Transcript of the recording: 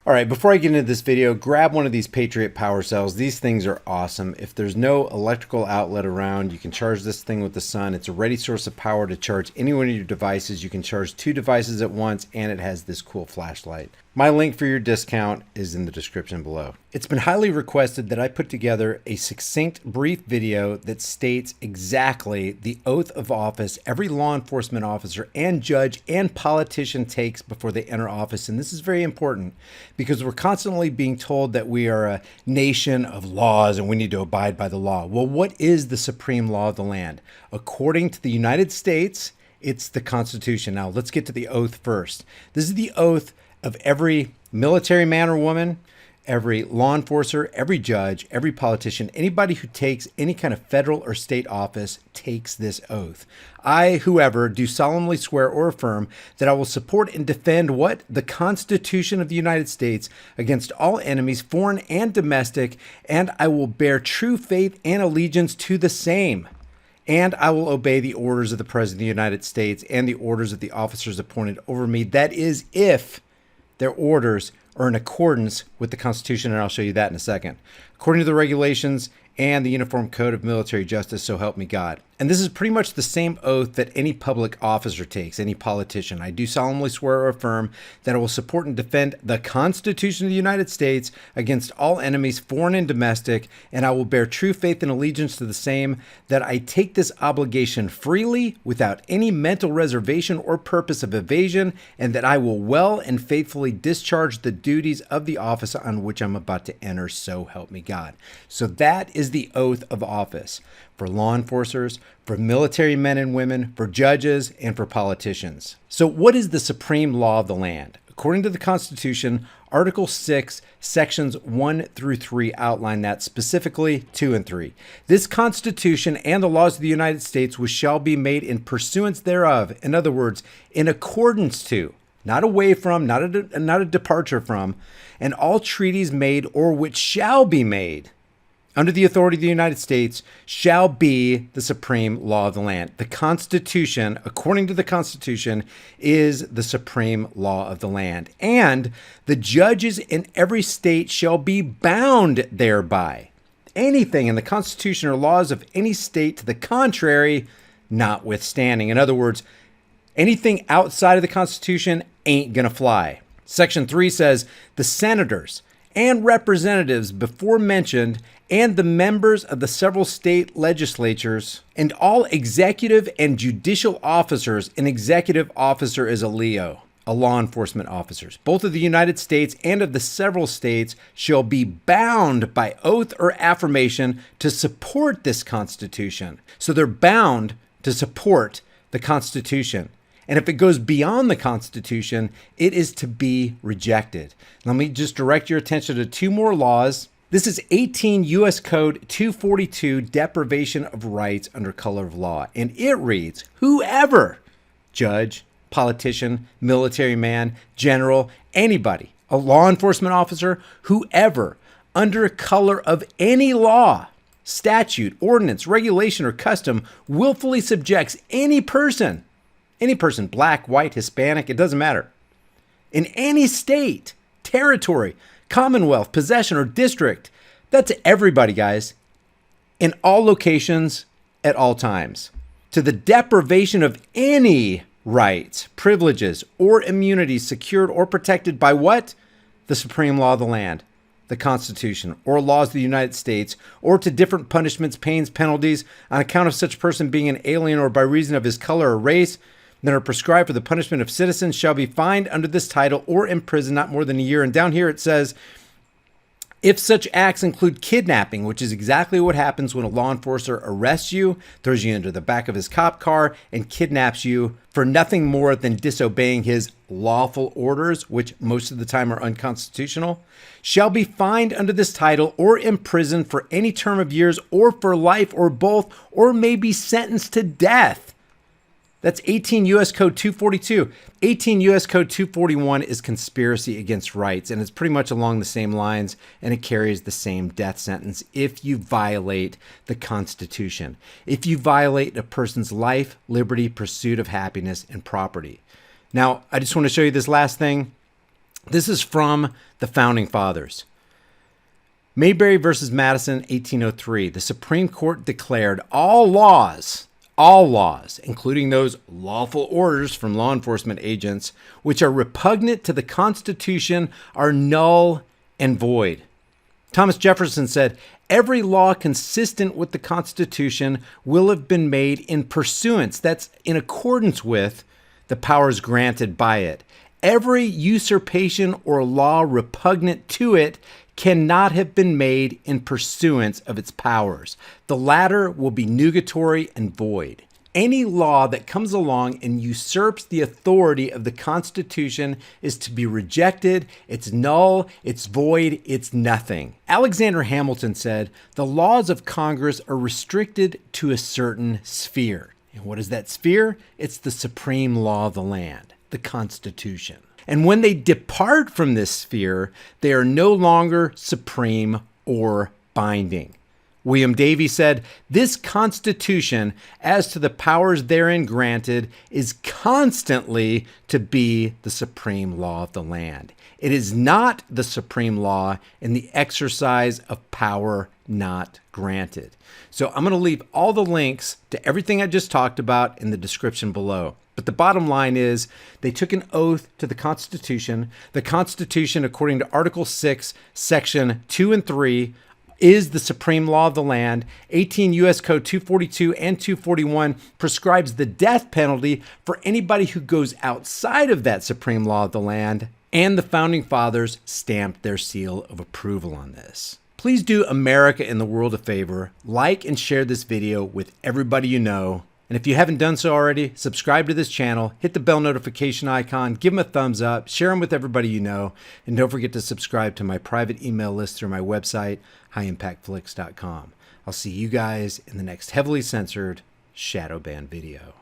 All right, before I get into this video, grab one of these Patriot power cells. These things are awesome. If there's no electrical outlet around, you can charge this thing with the sun. It's a ready source of power to charge any one of your devices. You can charge 2 devices at once, and it has this cool flashlight. My link for your discount is in the description below. It's been highly requested that I put together a succinct, brief video that states exactly the oath of office every law enforcement officer and judge and politician takes before they enter office. And this is very important because we're constantly being told that we are a nation of laws and we need to abide by the law. Well, what is the supreme law of the land? According to the United States, it's the Constitution. Now, let's get to the oath first. This is the oath of every military man or woman, every law enforcer, every judge, every politician, anybody who takes any kind of federal or state office takes this oath. I, whoever, do solemnly swear or affirm that I will support and defend what? The Constitution of the United States against all enemies, foreign and domestic, and I will bear true faith and allegiance to the same. And I will obey the orders of the President of the United States and the orders of the officers appointed over me. That is, if their orders are in accordance with the Constitution, and I'll show you that in a second. According to the regulations and the Uniform Code of Military Justice, so help me God. And this is pretty much the same oath that any public officer takes, any politician. I do solemnly swear or affirm that I will support and defend the Constitution of the United States against all enemies, foreign and domestic, and I will bear true faith and allegiance to the same, that I take this obligation freely without any mental reservation or purpose of evasion, and that I will well and faithfully discharge the duties of the office on which I'm about to enter, so help me God. So that is the oath of office for law enforcers, for military men and women, for judges, and for politicians. So what is the supreme law of the land? According to the Constitution, Article 6, Sections 1 through 3 outline that, specifically 2 and 3. This Constitution and the laws of the United States which shall be made in pursuance thereof, in other words, in accordance to, not away from, not a departure from, and all treaties made or which shall be made under the authority of the United States shall be the supreme law of the land. The Constitution, according to the Constitution, is the supreme law of the land. And the judges in every state shall be bound thereby. Anything in the Constitution or laws of any state to the contrary, notwithstanding. In other words, anything outside of the Constitution ain't gonna fly. Section 3 says, the senators and representatives before mentioned and the members of the several state legislatures and all executive and judicial officers. An executive officer is a LEO, a law enforcement officers, both of the United States and of the several states, shall be bound by oath or affirmation to support this Constitution. So they're bound to support the Constitution. And if it goes beyond the Constitution, it is to be rejected. Let me just direct your attention to 2 more laws. This is 18 U.S. Code 242, deprivation of rights under color of law. And it reads, whoever, judge, politician, military man, general, anybody, a law enforcement officer, whoever, under color of any law, statute, ordinance, regulation, or custom, willfully subjects any person, black, white, Hispanic, it doesn't matter, in any state, territory, commonwealth, possession, or district. That's everybody, guys, in all locations, at all times, to the deprivation of any rights, privileges, or immunities secured or protected by what? The supreme law of the land, the Constitution, or laws of the United States, or to different punishments, pains, penalties on account of such person being an alien or by reason of his color or race that are prescribed for the punishment of citizens shall be fined under this title or imprisoned not more than a year. And down here it says, if such acts include kidnapping, which is exactly what happens when a law enforcer arrests you, throws you into the back of his cop car, and kidnaps you for nothing more than disobeying his lawful orders, which most of the time are unconstitutional, shall be fined under this title or imprisoned for any term of years or for life or both, or may be sentenced to death. That's 18 U.S. Code 242. 18 U.S. Code 241 is conspiracy against rights, and it's pretty much along the same lines, and it carries the same death sentence if you violate the Constitution, if you violate a person's life, liberty, pursuit of happiness, and property. Now, I just want to show you this last thing. This is from the Founding Fathers. Mayberry versus Madison, 1803. The Supreme Court declared all laws, including those lawful orders from law enforcement agents, which are repugnant to the Constitution, are null and void. Thomas Jefferson said, every law consistent with the Constitution will have been made in pursuance, that's in accordance with, the powers granted by it. Every usurpation or law repugnant to it cannot have been made in pursuance of its powers. The latter will be nugatory and void. Any law that comes along and usurps the authority of the Constitution is to be rejected. It's null, it's void, it's nothing. Alexander Hamilton said, the laws of Congress are restricted to a certain sphere. And what is that sphere? It's the supreme law of the land, the Constitution. And when they depart from this sphere, they are no longer supreme or binding. William Davie said, this Constitution, as to the powers therein granted, is constantly to be the supreme law of the land. It is not the supreme law in the exercise of power not granted. So I'm going to leave all the links to everything I just talked about in the description below. But the bottom line is they took an oath to the Constitution. The Constitution, according to Article 6, Section 2 and 3, is the supreme law of the land. 18 U.S. Code 242 and 241 prescribes the death penalty for anybody who goes outside of that supreme law of the land. And the Founding Fathers stamped their seal of approval on this. Please do America and the world a favor. Like and share this video with everybody you know. And if you haven't done so already, subscribe to this channel, hit the bell notification icon, give them a thumbs up, share them with everybody you know, and don't forget to subscribe to my private email list through my website, highimpactflix.com. I'll see you guys in the next heavily censored shadow ban video.